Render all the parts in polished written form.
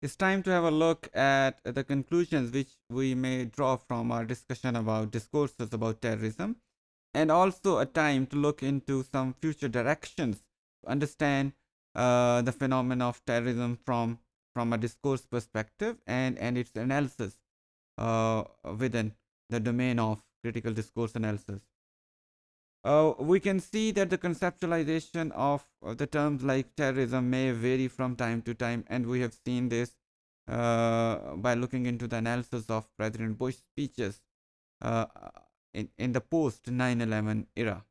It's time to have a look at the conclusions which we may draw from our discussion about discourses about terrorism, and also a time to look into some future directions to understand the phenomenon of terrorism from a discourse perspective and its analysis within the domain of critical discourse analysis. We can see that the conceptualization of the terms like terrorism may vary from time to time, and we have seen this by looking into the analysis of President Bush speeches uh, in the post 9/11 era.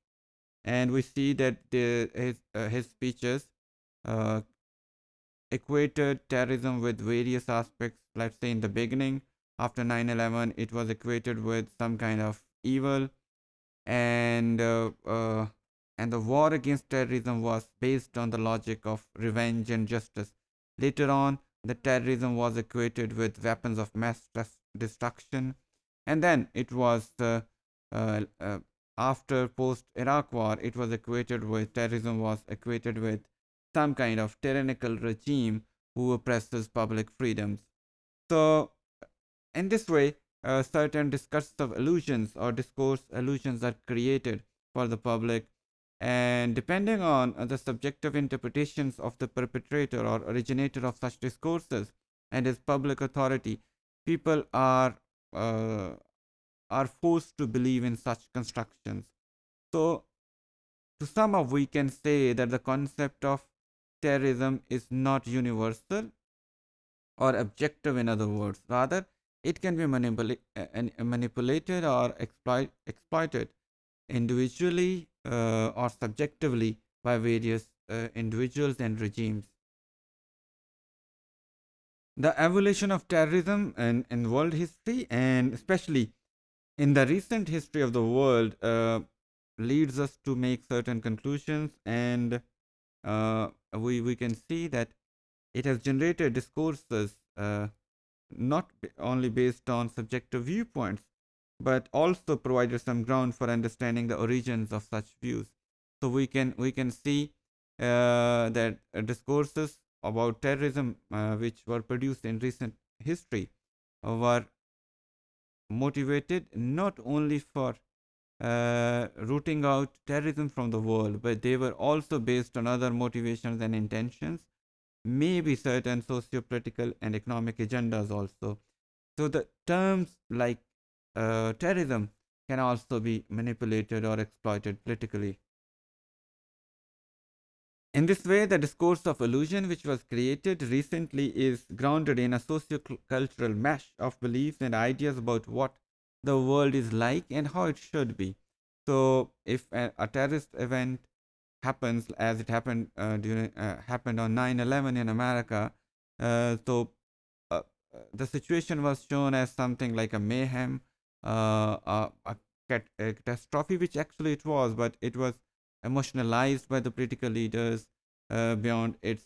And we see that his speeches uh, equated terrorism with various aspects. Let's say in the beginning, after 9/11, it was equated with some kind of evil, and and the war against terrorism was based on the logic of revenge and justice. Later on, the terrorism was equated with weapons of mass destruction, and then it was uh, uh, after post Iraq war, it was equated with terrorism was equated with some kind of tyrannical regime who oppresses public freedoms. So in this way, certain discursive illusions or discourse illusions are created for the public, and depending on the subjective interpretations of the perpetrator or originator of such discourses and his public authority, people uh, are forced to believe in such constructions. So, to sum up, we can say that the concept of terrorism is not universal or objective, in other words. Rather, it can be manipulated or exploited individually or subjectively by various individuals and regimes. The evolution of terrorism in world history, and especially in the recent history of the world, leads us to make certain conclusions, and we can see that it has generated discourses not only based on subjective viewpoints, but also provided some ground for understanding the origins of such views. So we can see that discourses about terrorism, which were produced in recent history, were motivated not only for rooting out terrorism from the world, but they were also based on other motivations and intentions, maybe certain socio-political and economic agendas also. So the terms like terrorism can also be manipulated or exploited politically. In this way, the discourse of illusion, which was created recently, is grounded in a sociocultural mesh of beliefs and ideas about what the world is like and how it should be. So, if a terrorist event happens, as it happened happened on 9/11 in America, so the situation was shown as something like a mayhem, a catastrophe, which actually it was, but it was emotionalized by the political leaders beyond its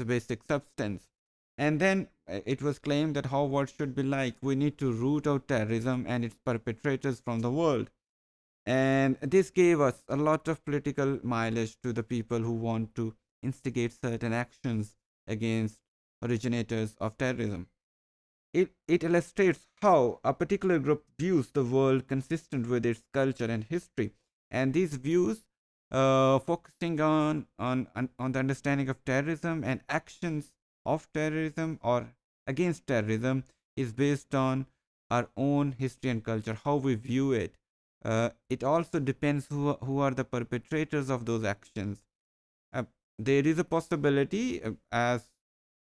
basic substance. And then it was claimed that how what should be like. We need to root out terrorism and its perpetrators from the world. And this gave us a lot of political mileage to the people who want to instigate certain actions against originators of terrorism. It illustrates how a particular group views the world consistent with its culture and history. And these views, focusing on the understanding of terrorism and actions of terrorism or against terrorism, is based on our own history and culture, how we view it. It also depends who are the perpetrators of those actions. Uh, there is a possibility, as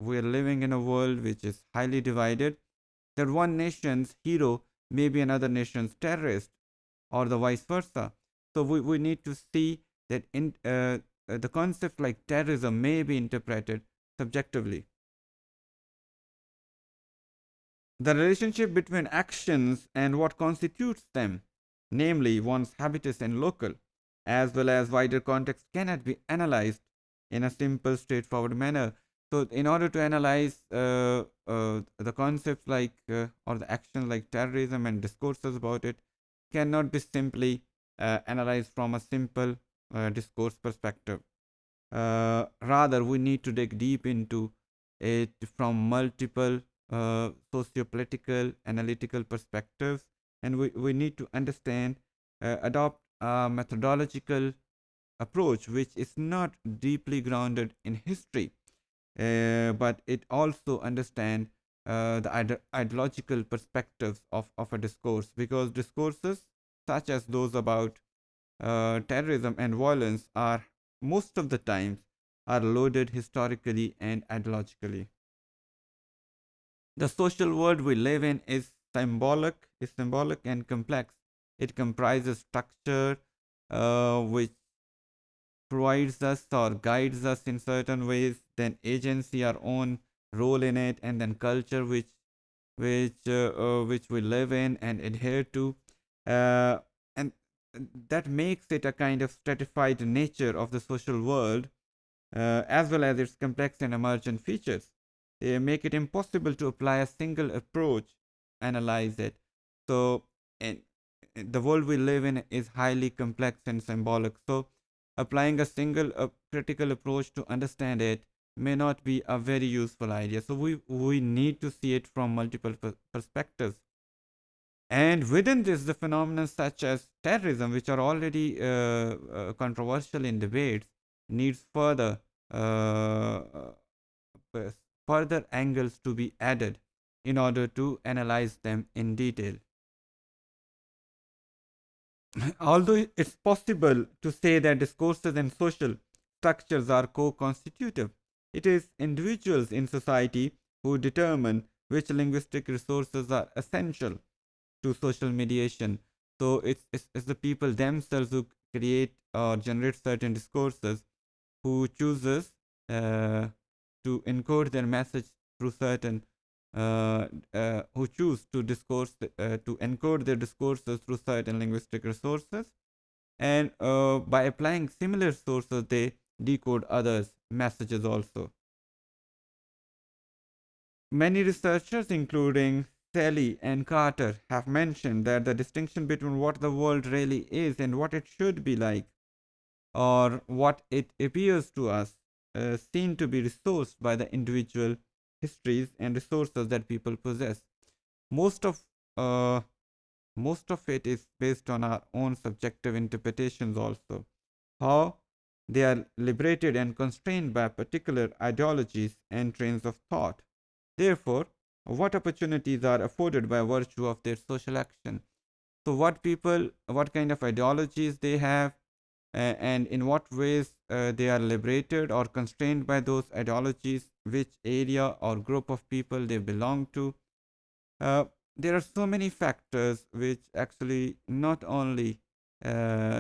we are living in a world which is highly divided, that one nation's hero may be another nation's terrorist, or the vice versa. So we need to see that the concept like terrorism may be interpreted subjectively. The relationship between actions and what constitutes them, namely one's habitus and local, as well as wider context, cannot be analyzed in a simple, straightforward manner. So, in order to analyze the concepts like or the actions like terrorism and discourses about it, cannot be simply analyzed from a simple discourse perspective. Rather, we need to dig deep into it from multiple socio-political, analytical perspectives, and we need to understand, adopt a methodological approach which is not deeply grounded in history, but it also understand the ideological perspectives of a discourse, because discourses such as those about terrorism and violence are most of the times are loaded historically and ideologically. The social world we live in is symbolic and complex. It comprises structure which provides us or guides us in certain ways, then agency, our own role in it, and then culture which we live in and adhere to, and that makes it a kind of stratified nature of the social world, as well as its complex and emergent features. They make it impossible to apply a single approach, analyze it. So, and the world we live in is highly complex and symbolic. So, applying a single critical approach to understand it may not be a very useful idea. So, we need to see it from multiple perspectives. And within this, the phenomena such as terrorism, which are already controversial in debates, needs uh, further angles to be added in order to analyze them in detail. Although it's possible to say that discourses and social structures are co-constitutive, it is individuals in society who determine which linguistic resources are essential to social mediation. So it's the people themselves who create or generate certain discourses, who chooses to encode their message through certain who choose to discourse to encode their discourses through certain linguistic resources, and by applying similar sources they decode others messages also. Many researchers, including Sally and Carter, have mentioned that the distinction between what the world really is and what it should be like, or what it appears to us, seen to be resourced by the individual histories and resources that people possess. Most of uh, most of it is based on our own subjective interpretations also. How they are liberated and constrained by particular ideologies and trains of thought. Therefore, what opportunities are afforded by virtue of their social action? So, what kind of ideologies they have, and in what ways they are liberated or constrained by those ideologies, which area or group of people they belong to. Uh, there are so many factors which actually not only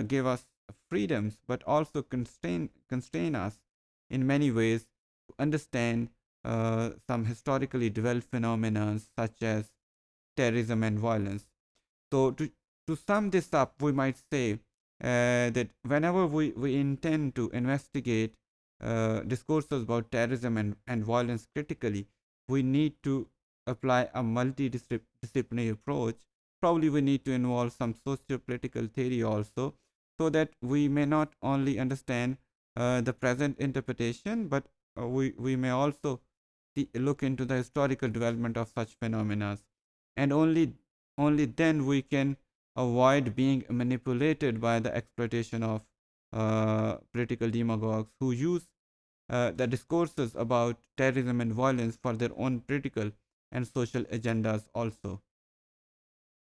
give us freedoms but also constrain us in many ways to understand some historically developed phenomena such as terrorism and violence. So, to sum this up, we might say that whenever we intend to investigate discourses about terrorism and violence critically, we need to apply a multidisciplinary approach. Probably we need to involve some socio-political theory also, so that we may not only understand the present interpretation, but we may also look into the historical development of such phenomena, and only then we can avoid being manipulated by the exploitation of political demagogues who use the discourses about terrorism and violence for their own political and social agendas also.